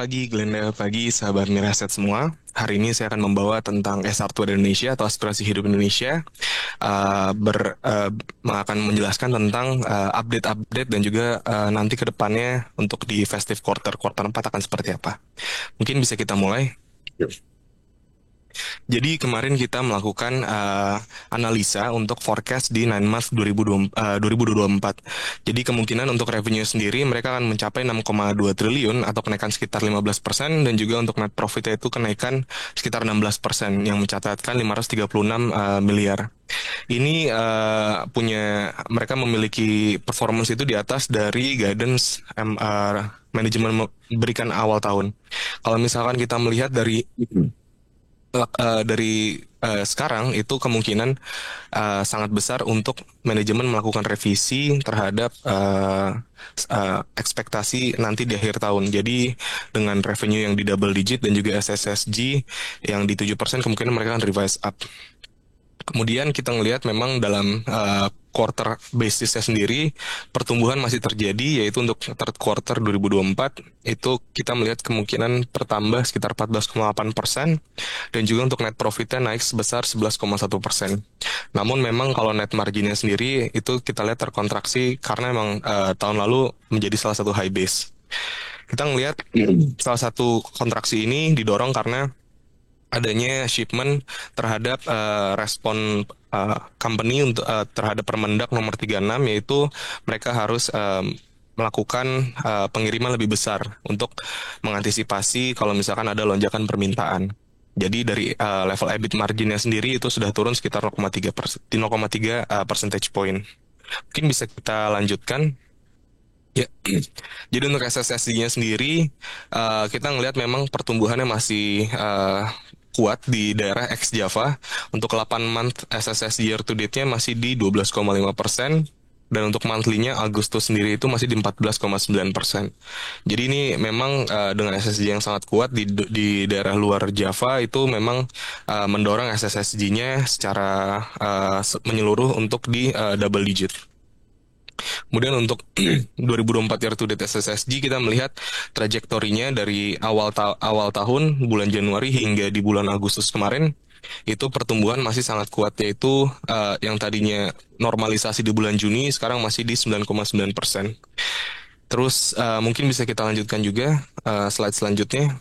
Pagi Glenda, pagi sahabat Miraset semua. Hari ini saya akan membawa tentang S1 Indonesia atau aspirasi hidup Indonesia. Akan menjelaskan tentang update-update dan juga nanti ke depannya untuk di festive quarter 4 akan seperti apa. Mungkin bisa kita mulai. Jadi kemarin kita melakukan analisa untuk forecast di 9 months 2024. Jadi kemungkinan untuk revenue sendiri mereka akan mencapai 6,2 triliun atau kenaikan sekitar 15% dan juga untuk net profit itu kenaikan sekitar 16% yang mencatatkan 536 miliar. Ini punya mereka memiliki performance itu di atas dari guidance manajemen berikan awal tahun. Kalau misalkan kita melihat dari sekarang itu kemungkinan sangat besar untuk manajemen melakukan revisi terhadap ekspektasi nanti di akhir tahun. Jadi dengan revenue yang di double digit dan juga SSSG yang di 7% kemungkinan mereka akan revise up. Kemudian kita ngelihat memang dalam quarter basisnya sendiri pertumbuhan masih terjadi, yaitu untuk third quarter 2024 itu kita melihat kemungkinan bertambah sekitar 14,8% dan juga untuk net profitnya naik sebesar 11,1%. Namun memang kalau net marginnya sendiri itu kita lihat terkontraksi karena memang tahun lalu menjadi salah satu high base. Kita ngelihat salah satu kontraksi ini didorong karena adanya shipment terhadap respon company untuk terhadap Permendak nomor 36, yaitu mereka harus melakukan pengiriman lebih besar untuk mengantisipasi kalau misalkan ada lonjakan permintaan. Jadi dari level EBIT marginnya sendiri itu sudah turun sekitar 0,3 percentage point. Mungkin bisa kita lanjutkan. Ya, jadi untuk SSSD-nya sendiri, kita ngelihat memang pertumbuhannya masih kuat di daerah ex Java. Untuk 8 month SSSD year to date-nya masih di 12,5%. Dan untuk monthly-nya Agustus sendiri itu masih di 14,9%. Jadi ini memang dengan SSD yang sangat kuat di daerah luar Java itu memang mendorong SSSD-nya secara menyeluruh untuk di double digit. Kemudian untuk 2024 year to date SSSG kita melihat trajektorinya dari awal tahun bulan Januari hingga di bulan Agustus kemarin itu pertumbuhan masih sangat kuat, yaitu yang tadinya normalisasi di bulan Juni sekarang masih di 9,9%. Terus mungkin bisa kita lanjutkan juga slide selanjutnya.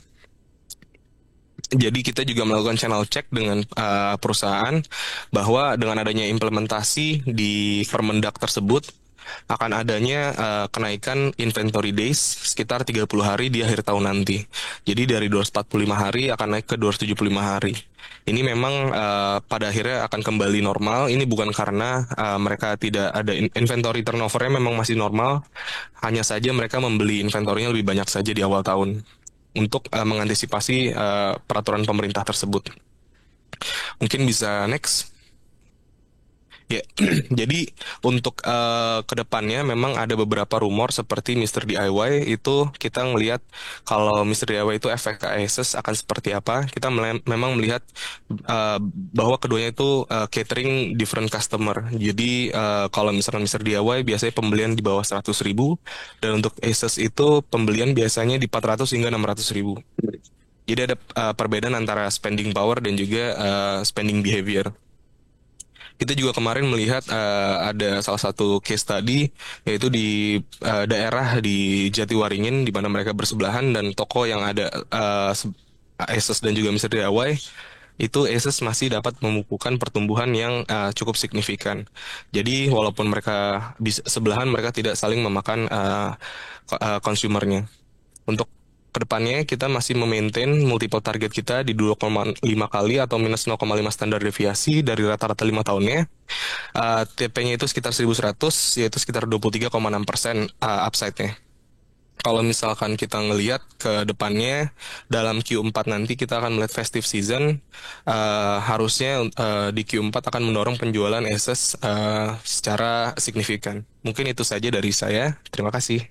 Jadi kita juga melakukan channel check dengan perusahaan bahwa dengan adanya implementasi di Permendak tersebut akan adanya kenaikan inventory days sekitar 30 hari di akhir tahun nanti. Jadi dari 245 hari akan naik ke 275 hari. Ini memang pada akhirnya akan kembali normal. Ini bukan karena mereka tidak ada inventory turnovernya memang masih normal. Hanya saja mereka membeli inventorinya lebih banyak saja di awal tahun untuk mengantisipasi peraturan pemerintah tersebut. Mungkin bisa next. Ya, jadi untuk kedepannya memang ada beberapa rumor seperti Mr. DIY itu kita ngelihat kalau Mr. DIY itu efek ke ASUS akan seperti apa. Kita memang melihat bahwa keduanya itu catering different customer. Jadi kalau misalkan Mr. DIY biasanya pembelian di bawah 100.000 dan untuk ASUS itu pembelian biasanya di 400 hingga 600.000. Jadi ada perbedaan antara spending power dan juga spending behavior. Kita juga kemarin melihat ada salah satu case study yaitu di daerah di Jatiwaringin di mana mereka bersebelahan dan toko yang ada ASUS dan juga Mr. DIY itu ASUS masih dapat membukukan pertumbuhan yang cukup signifikan. Jadi walaupun mereka sebelahan mereka tidak saling memakan consumernya. Untuk kedepannya kita masih memaintain multiple target kita di 2,5 kali atau minus 0,5 standar deviasi dari rata-rata 5 tahunnya. TP-nya itu sekitar 1.100, yaitu sekitar 23,6% upside-nya. Kalau misalkan kita ngelihat ke depannya dalam Q4 nanti kita akan melihat festive season, harusnya di Q4 akan mendorong penjualan Asus secara signifikan. Mungkin itu saja dari saya. Terima kasih.